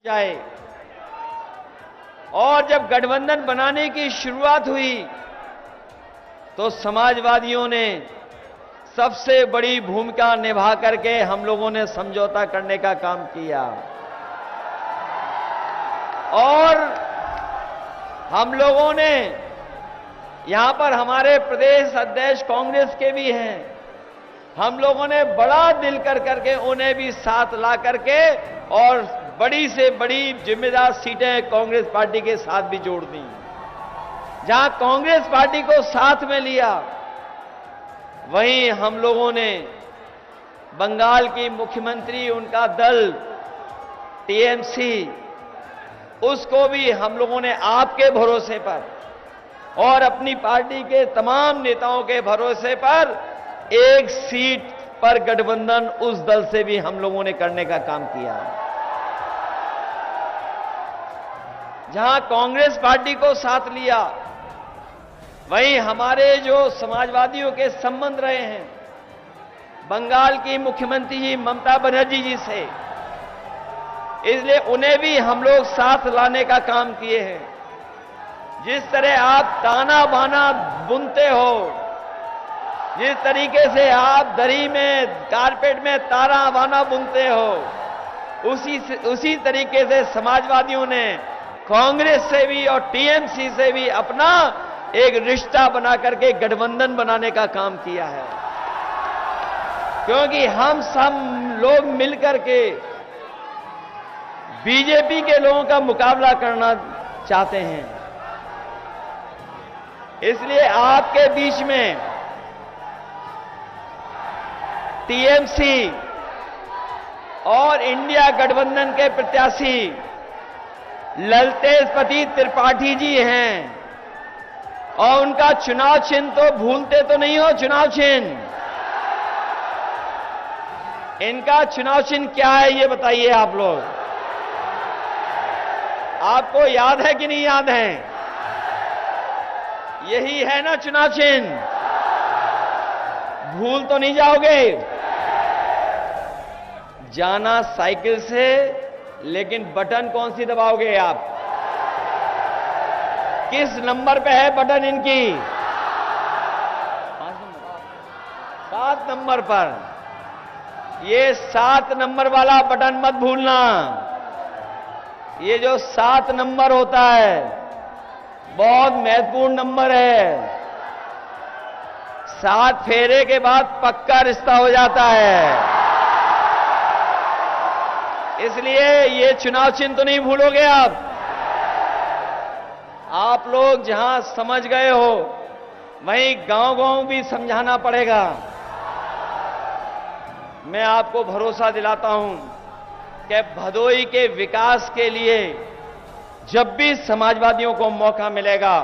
जाए। और जब गठबंधन बनाने की शुरुआत हुई तो समाजवादियों ने सबसे बड़ी भूमिका निभा करके हम लोगों ने समझौता करने का काम किया और हम लोगों ने यहां पर हमारे प्रदेश अध्यक्ष कांग्रेस के भी हैं, हम लोगों ने बड़ा दिल कर करके उन्हें भी साथ ला करके और बड़ी से बड़ी जिम्मेदार सीटें कांग्रेस पार्टी के साथ भी जोड़ दी। जहां कांग्रेस पार्टी को साथ में लिया, वहीं हम लोगों ने बंगाल की मुख्यमंत्री, उनका दल टीएमसी, उसको भी हम लोगों ने आपके भरोसे पर और अपनी पार्टी के तमाम नेताओं के भरोसे पर एक सीट पर गठबंधन उस दल से भी हम लोगों ने करने का काम किया। जहां कांग्रेस पार्टी को साथ लिया, वहीं हमारे जो समाजवादियों के संबंध रहे हैं बंगाल की मुख्यमंत्री जी ममता बनर्जी जी से, इसलिए उन्हें भी हम लोग साथ लाने का काम किए हैं। जिस तरह आप ताना बाना बुनते हो, जिस तरीके से आप दरी में, कारपेट में ताना बाना बुनते हो, उसी तरीके से समाजवादियों ने कांग्रेस से भी और टीएमसी से भी अपना एक रिश्ता बना करके गठबंधन बनाने का काम किया है। क्योंकि हम सब लोग मिलकर के बीजेपी के लोगों का मुकाबला करना चाहते हैं। इसलिए आपके बीच में टीएमसी और इंडिया गठबंधन के प्रत्याशी ललतेश त्रिपाठी जी हैं और उनका चुनाव चिन्ह तो भूलते तो नहीं हो। चुनाव चिन्ह, इनका चुनाव चिन्ह क्या है ये बताइए आप लोग। आपको याद है कि नहीं याद है? यही है ना चुनाव चिन्ह, भूल तो नहीं जाओगे। जाना साइकिल से, लेकिन बटन कौन सी दबाओगे आप? किस नंबर पे है बटन इनकी? 7 नंबर पर। ये 7 नंबर वाला बटन मत भूलना। ये जो 7 नंबर होता है बहुत महत्वपूर्ण नंबर है। 7 फेरे के बाद पक्का रिश्ता हो जाता है। इसलिए ये चुनाव चिन्ह तो नहीं भूलोगे आप। आप लोग जहां समझ गए हो, वहीं गांव-गांव भी समझाना पड़ेगा। मैं आपको भरोसा दिलाता हूं कि भदोई के विकास के लिए जब भी समाजवादियों को मौका मिलेगा,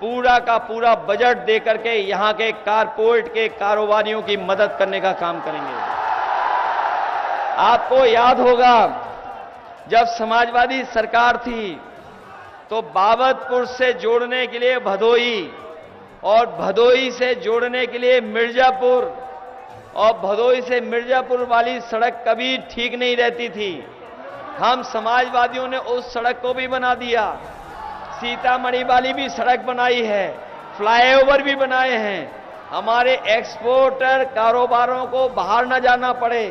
पूरा का पूरा बजट देकर के यहां के कारपोरेट के कारोबारियों की मदद करने का काम करेंगे। आपको याद होगा, जब समाजवादी सरकार थी तो बाबतपुर से जोड़ने के लिए भदोई और भदोई से जोड़ने के लिए मिर्जापुर और भदोई से मिर्जापुर वाली सड़क कभी ठीक नहीं रहती थी। हम समाजवादियों ने उस सड़क को भी बना दिया। सीतामढ़ी वाली भी सड़क बनाई है, फ्लाईओवर भी बनाए हैं। हमारे एक्सपोर्टर कारोबारों को बाहर न जाना पड़े,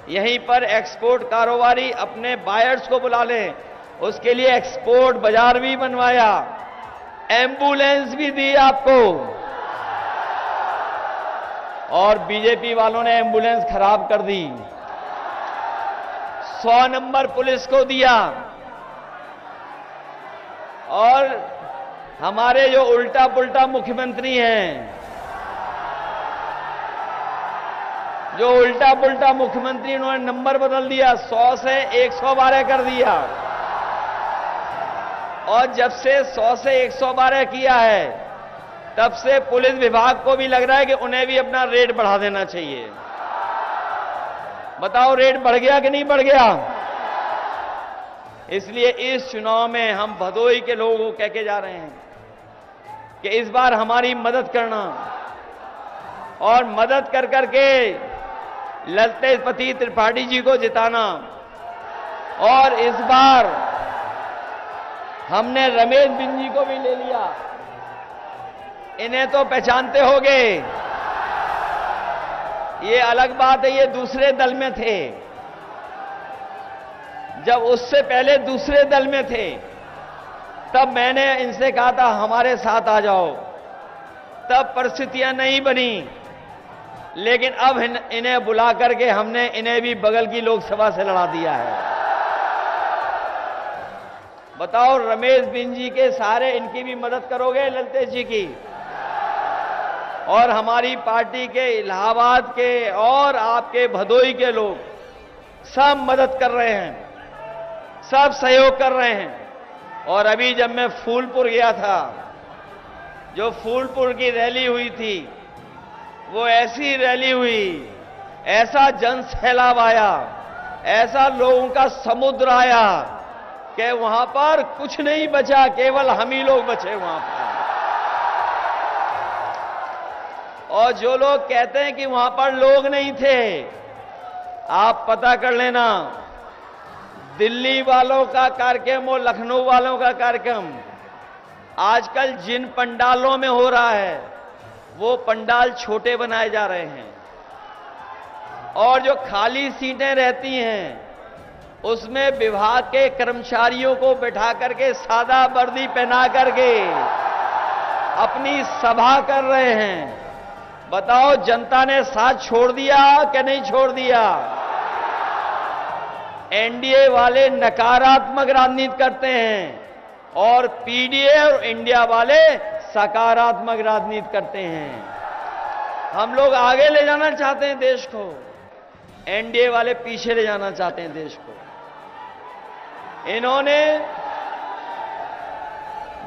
यहीं पर एक्सपोर्ट कारोबारी अपने बायर्स को बुला लें। उसके लिए एक्सपोर्ट बाजार भी बनवाया, एम्बुलेंस भी दी आपको। और बीजेपी वालों ने एम्बुलेंस खराब कर दी। 100 नंबर पुलिस को दिया। और हमारे जो उल्टा पुल्टा मुख्यमंत्री हैं, जो उल्टा पुल्टा मुख्यमंत्री, उन्होंने नंबर बदल दिया, 100 से 112 कर दिया। और जब से 100 से 112 किया है, तब से पुलिस विभाग को भी लग रहा है कि उन्हें भी अपना रेट बढ़ा देना चाहिए। बताओ, रेट बढ़ गया कि नहीं बढ़ गया? इसलिए इस चुनाव में हम भदोई के लोगों को कह के जा रहे हैं कि इस बार हमारी मदद करना और मदद कर करके ललतेश त्रिपाठी जी को जिताना। और इस बार हमने रमेश बिंद जी को भी ले लिया। इन्हें तो पहचानते होंगे। ये अलग बात है, ये दूसरे दल में थे। जब उससे पहले दूसरे दल में थे, तब मैंने इनसे कहा था हमारे साथ आ जाओ। तब परिस्थितियां नहीं बनी, लेकिन अब इन्हें बुला करके हमने इन्हें भी बगल की लोकसभा से लड़ा दिया है। बताओ, रमेश बिंद जी के सारे इनकी भी मदद करोगे, ललतेश जी की, और हमारी पार्टी के इलाहाबाद के और आपके भदोई के लोग सब मदद कर रहे हैं, सब सहयोग कर रहे हैं। और अभी जब मैं फूलपुर गया था, जो फूलपुर की रैली हुई थी, वो ऐसी रैली हुई, ऐसा जन सैलाब आया, ऐसा लोगों का समुद्र आया कि वहां पर कुछ नहीं बचा, केवल हम ही लोग बचे वहां पर। और जो लोग कहते हैं कि वहां पर लोग नहीं थे, आप पता कर लेना, दिल्ली वालों का कार्यक्रम और लखनऊ वालों का कार्यक्रम आजकल जिन पंडालों में हो रहा है, वो पंडाल छोटे बनाए जा रहे हैं। और जो खाली सीटें रहती हैं, उसमें विभाग के कर्मचारियों को बैठा करके सादा वर्दी पहना करके अपनी सभा कर रहे हैं। बताओ, जनता ने साथ छोड़ दिया कि नहीं छोड़ दिया? एनडीए वाले नकारात्मक राजनीति करते हैं और पीडीए और इंडिया वाले सकारात्मक राजनीति करते हैं। हम लोग आगे ले जाना चाहते हैं देश को, एनडीए वाले पीछे ले जाना चाहते हैं देश को। इन्होंने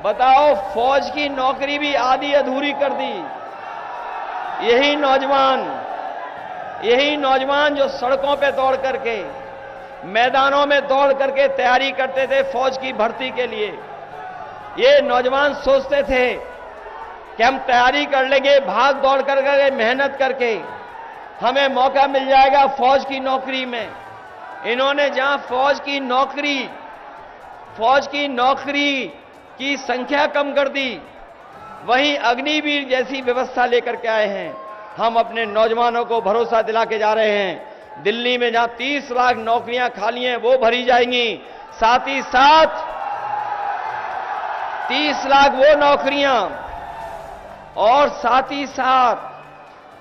बताओ फौज की नौकरी भी आधी अधूरी कर दी। यही नौजवान जो सड़कों पे दौड़ करके, मैदानों में दौड़ करके तैयारी करते थे फौज की भर्ती के लिए, ये नौजवान सोचते थे कि हम तैयारी कर लेंगे, भाग दौड़ करके, मेहनत करके हमें मौका मिल जाएगा फौज की नौकरी में। इन्होंने जहां फौज की नौकरी की संख्या कम कर दी, वहीं अग्निवीर जैसी व्यवस्था लेकर के आए हैं। हम अपने नौजवानों को भरोसा दिला के जा रहे हैं, दिल्ली में जहां 30 लाख नौकरियां खाली हैं वो भरी जाएंगी, साथ ही साथ 30 लाख वो नौकरियां, और साथ ही साथ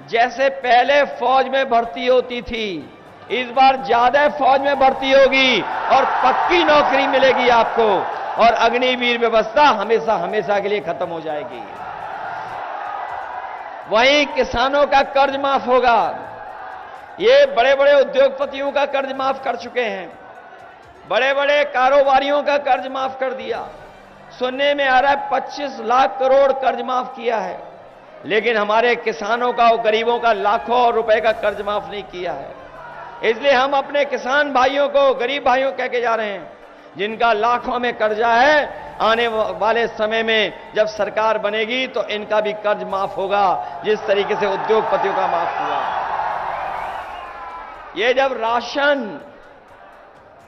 जैसे पहले फौज में भर्ती होती थी, इस बार ज्यादा फौज में भर्ती होगी और पक्की नौकरी मिलेगी आपको, और अग्निवीर व्यवस्था हमेशा हमेशा के लिए खत्म हो जाएगी। वहीं किसानों का कर्ज माफ होगा। ये बड़े बड़े उद्योगपतियों का कर्ज माफ कर चुके हैं, बड़े बड़े कारोबारियों का कर्ज माफ कर दिया। सुनने में आ रहा है 25 लाख करोड़ कर्ज माफ किया है, लेकिन हमारे किसानों का और गरीबों का लाखों रुपए का कर्ज माफ नहीं किया है। इसलिए हम अपने किसान भाइयों को, गरीब भाइयों कह के जा रहे हैं, जिनका लाखों में कर्जा है, आने वाले समय में जब सरकार बनेगी तो इनका भी कर्ज माफ होगा, जिस तरीके से उद्योगपतियों का माफ हुआ। ये जब राशन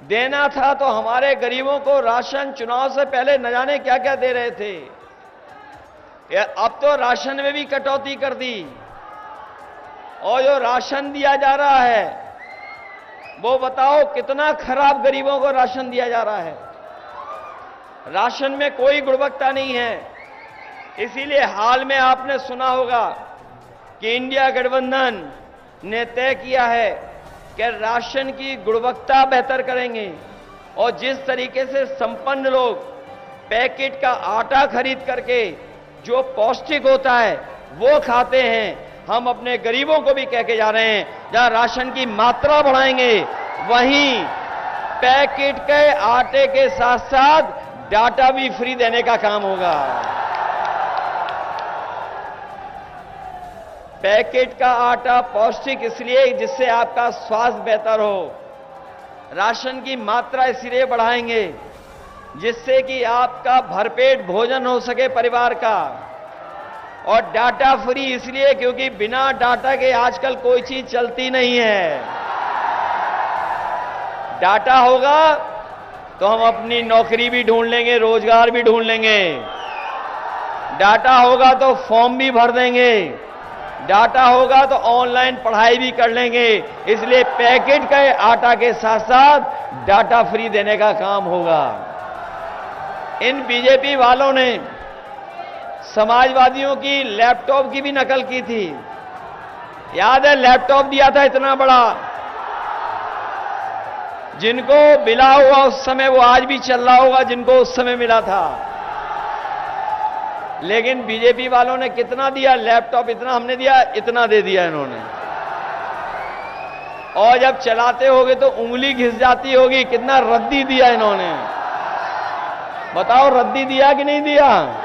देना था तो हमारे गरीबों को राशन चुनाव से पहले न जाने क्या क्या दे रहे थे। अब तो राशन में भी कटौती कर दी, और जो राशन दिया जा रहा है वो बताओ कितना खराब गरीबों को राशन दिया जा रहा है। राशन में कोई गुणवत्ता नहीं है। इसीलिए हाल में आपने सुना होगा कि इंडिया गठबंधन ने तय किया है कि राशन की गुणवत्ता बेहतर करेंगे, और जिस तरीके से संपन्न लोग पैकेट का आटा खरीद करके जो पौष्टिक होता है वो खाते हैं, हम अपने गरीबों को भी कह के जा रहे हैं, जहां राशन की मात्रा बढ़ाएंगे, वहीं पैकेट के आटे के साथ साथ डाटा भी फ्री देने का काम होगा। पैकेट का आटा पौष्टिक इसलिए जिससे आपका स्वास्थ्य बेहतर हो। राशन की मात्रा इसलिए बढ़ाएंगे जिससे कि आपका भरपेट भोजन हो सके परिवार का। और डाटा फ्री इसलिए क्योंकि बिना डाटा के आजकल कोई चीज चलती नहीं है। डाटा होगा तो हम अपनी नौकरी भी ढूंढ लेंगे, रोजगार भी ढूंढ लेंगे। डाटा होगा तो फॉर्म भी भर देंगे। डाटा होगा तो ऑनलाइन पढ़ाई भी कर लेंगे। इसलिए पैकेट के आटा के साथ साथ डाटा फ्री देने का काम होगा। इन बीजेपी वालों ने समाजवादियों की लैपटॉप की भी नकल की थी। याद है, लैपटॉप दिया था इतना बड़ा, जिनको मिला हुआ उस समय वो आज भी चल रहा होगा जिनको उस समय मिला था। लेकिन बीजेपी वालों ने कितना दिया? लैपटॉप इतना हमने दिया, इतना दे दिया इन्होंने। और जब चलाते होगे तो उंगली घिस जाती होगी, कितना रद्दी दिया इन्होंने। बताओ, रद्दी दिया कि नहीं दिया?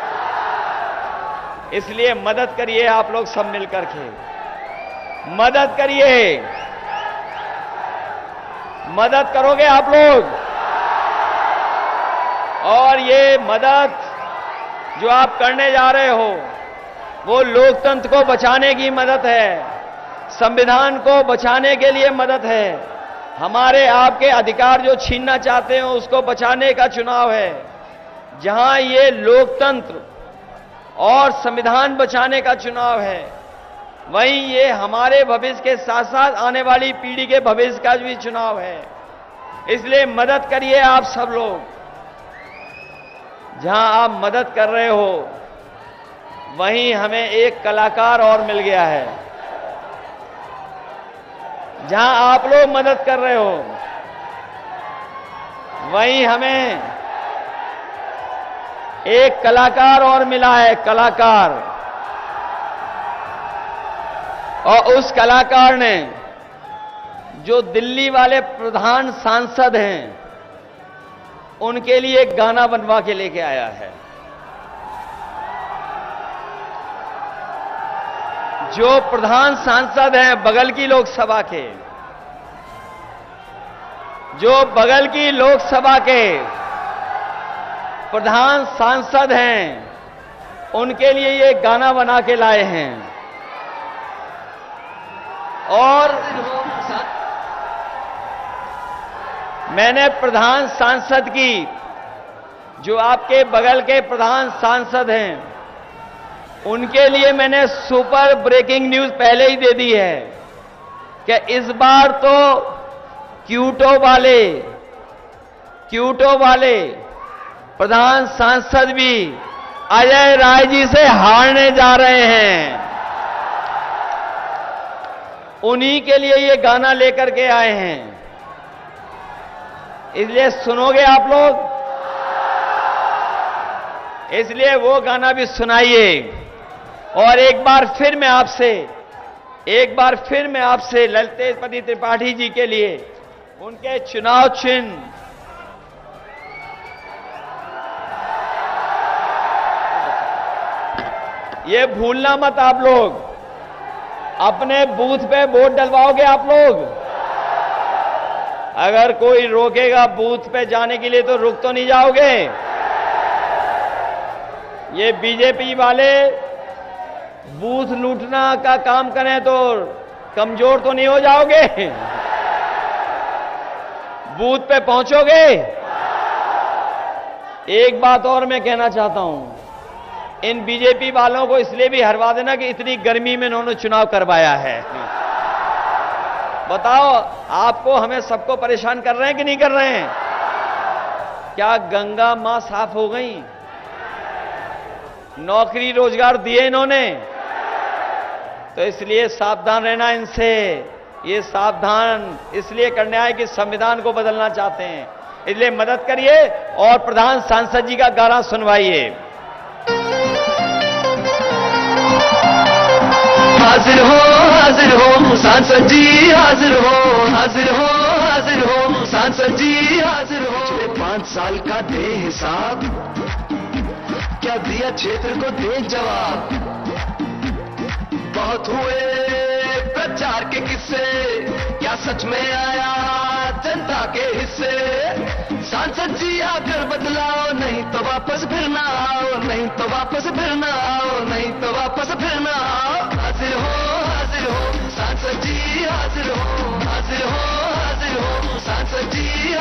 इसलिए मदद करिए आप लोग सब मिलकर के, मदद करिए। मदद करोगे आप लोग? और ये मदद जो आप करने जा रहे हो वो लोकतंत्र को बचाने की मदद है, संविधान को बचाने के लिए मदद है, हमारे आपके अधिकार जो छीनना चाहते हो उसको बचाने का चुनाव है। जहां ये लोकतंत्र और संविधान बचाने का चुनाव है, वहीं ये हमारे भविष्य के साथ साथ आने वाली पीढ़ी के भविष्य का भी चुनाव है। इसलिए मदद करिए आप सब लोग। जहां आप मदद कर रहे हो वहीं हमें एक कलाकार और मिल गया है। जहां आप लोग मदद कर रहे हो वहीं हमें एक कलाकार और मिला है, कलाकार। और उस कलाकार ने जो दिल्ली वाले प्रधान सांसद हैं उनके लिए एक गाना बनवा के लेके आया है। जो प्रधान सांसद हैं बगल की लोकसभा के, जो बगल की लोकसभा के प्रधान सांसद हैं, उनके लिए ये गाना बना के लाए हैं। और मैंने प्रधान सांसद की, जो आपके बगल के प्रधान सांसद हैं, उनके लिए मैंने सुपर ब्रेकिंग न्यूज पहले ही दे दी है कि इस बार तो क्यूटो वाले प्रधान सांसद भी अजय राय जी से हारने जा रहे हैं। उन्हीं के लिए ये गाना लेकर के आए हैं। इसलिए सुनोगे आप लोग? इसलिए वो गाना भी सुनाइए। और एक बार फिर मैं आपसे ललितेश त्रिपाठी जी के लिए उनके चुनाव चिन्ह ये भूलना मत आप लोग। अपने बूथ पे वोट डलवाओगे आप लोग? अगर कोई रोकेगा बूथ पे जाने के लिए तो रुक तो नहीं जाओगे? ये बीजेपी वाले बूथ लूटना का काम करें तो कमजोर तो नहीं हो जाओगे? बूथ पे पहुंचोगे? एक बात और मैं कहना चाहता हूं, इन बीजेपी वालों को इसलिए भी हरवा देना कि इतनी गर्मी में इन्होंने चुनाव करवाया है। बताओ, आपको हमें सबको परेशान कर रहे हैं कि नहीं कर रहे हैं? क्या गंगा मां साफ हो गई? नौकरी रोजगार दिए इन्होंने? तो इसलिए सावधान रहना इनसे। ये सावधान इसलिए करने आए कि संविधान को बदलना चाहते हैं। इसलिए मदद करिए और प्रधान सांसद जी का गाना सुनवाइए। हाजिर हो सांसद जी, हाजिर हो सांसद जी, हाजिर हो। पिछले 5 साल का दे हिसाब, क्या दिया क्षेत्र को दे जवाब। बहुत हुए प्रचार के किस्से, क्या सच में आया जनता के हिस्से। सांसद जी आकर बदलाओ, नहीं तो वापस फिर ना आओ, नहीं तो वापस फिर ना आओ, नहीं तो वापस फिर ना आओ। हाजिर हो सांसद जी, हाजिर हो सांसद जी,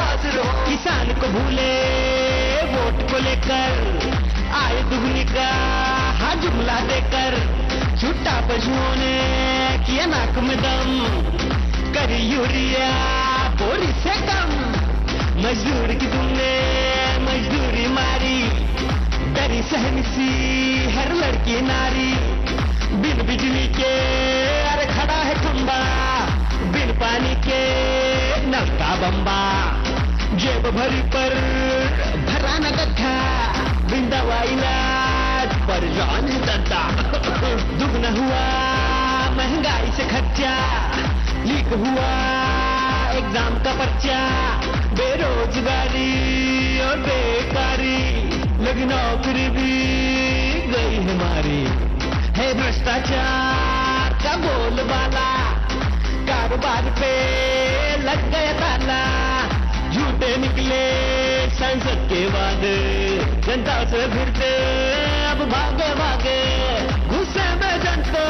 किसान को भूले वोट को लेकर, आए दुगनी का हाँ जुमला देकर, छुट्टा पशुओं ने किया नाक में दम, करी यूरिया बोरी से कम, मजदूर की तुमने मजदूरी मारी, डरी सहनसी हर लड़की नारी, बिन बिजली के अरे खड़ा है खंबा, बिन पानी के नल का बम्बा, जेब भरी पर भरा न गड्ढा, बिन दवा इलाज पर जान दद्दा, दुगना हुआ महंगाई से खर्चा, लीक हुआ एग्जाम का पर्चा, बेरोजगारी और बेकारी, लेकिन नौकरी भी गई हमारी, है भ्रष्टाचार का बोलबाला, कारोबार पे लग गया ताला, झूठे निकले संसद के वादे, जनता से फिरते अब भागे भागे, गुस्से में जनता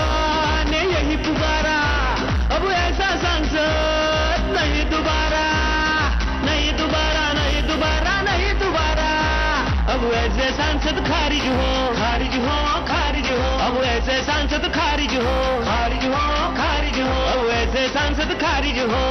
ने यही पुकारा, अब ऐसा संसद नहीं दोबारा, नहीं दोबारा, नहीं दोबारा, नहीं दोबारा, अब ऐसे सांसद खारिज हो, खारिज हो, खारिज हो, अब ऐसे सांसद खारिज हो, खारिज हो, खारिज हो, अब ऐसे सांसद खारिज हो।